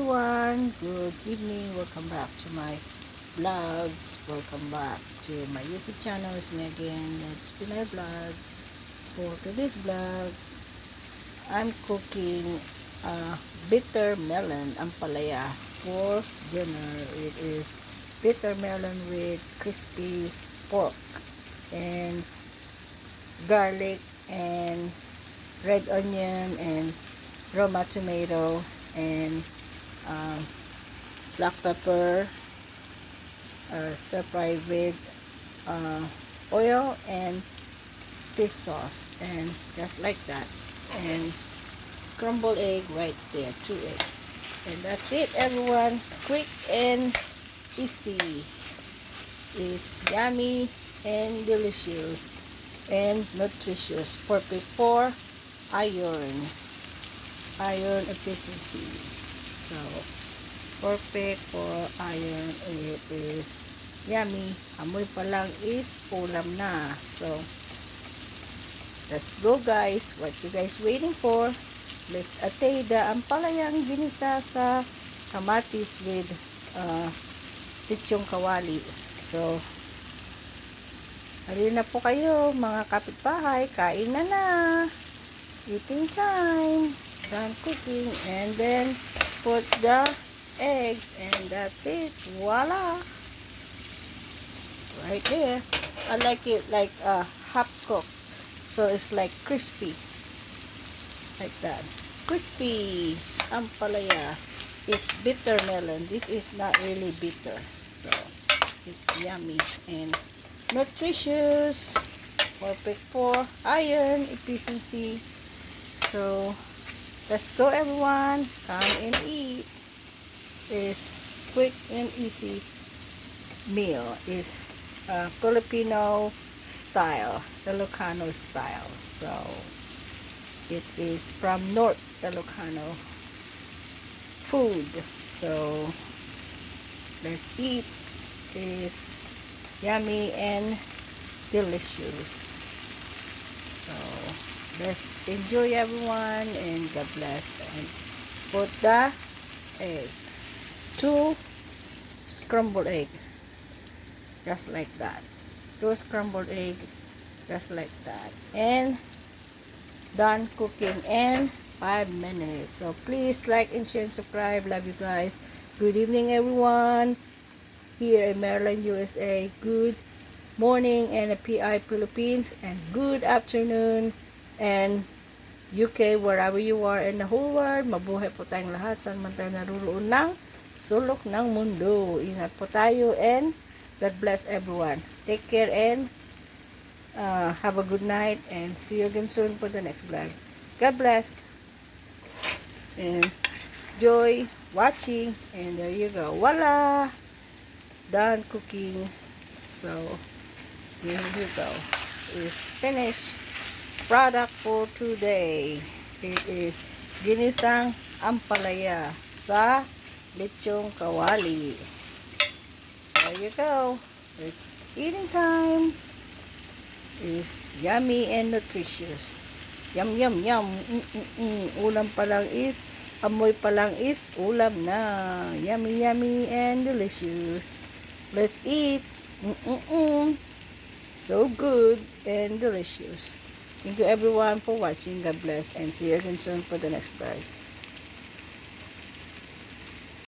everyone, good evening. Welcome back to my vlogs. Welcome back to my YouTube channel. It's me again. It's Pinay Vlog. For today's vlog, I'm cooking bitter melon ampalaya for dinner. It is bitter melon with crispy pork and garlic and red onion and Roma tomato and black pepper, stir fry with oil and fish sauce, and just like that, and crumbled egg right there, 2 eggs, and that's it everyone. Quick and easy. It's yummy and delicious and nutritious, perfect for iron efficiency. So perfect for iron. It is yummy. Amoy pa lang is ulam na. So let's go guys. What you guys waiting for? Let's atay the ampalayang ginisa sa kamatis with lechong kawali. So halina po kayo mga kapitbahay, kain na. Eating time. Done cooking, and then put the eggs, and that's it. Voila, right there. I like it like half cooked, so it's like crispy, like that. Crispy ampalaya. It's bitter melon. This is not really bitter, so it's yummy and nutritious, perfect for iron efficiency. So let's go everyone, come and eat. It's quick and easy meal. It's Filipino style, Ilocano style. So it is from North Ilocano food. So let's eat. It's yummy and delicious. So let's enjoy everyone, and God bless. And put the egg, 2 scrambled egg, just like that. 2 scrambled egg, just like that. And done cooking in 5 minutes. So please like and share and subscribe. Love you guys. Good evening everyone here in Maryland, USA. Good morning in the PI Philippines, and good afternoon and UK, wherever you are in the whole world. Mabuhay po tayong lahat saan man tayo naruroon ng sulok ng mundo. Ingat po tayo, and God bless everyone. Take care, and have a good night, and see you again soon for the next vlog. God bless, and enjoy watching, and there you go. Voila, done cooking. So here you go. It's finished product for today. It is ginisang ampalaya sa lechong kawali. There you go. It's eating time. It's yummy and nutritious. Yum yum yum. Ulam pa lang is, amoy pa lang is ulam na. Yummy yummy and delicious. Let's eat. So good and delicious. Thank you everyone for watching. God bless, and see you again soon for the next vlog.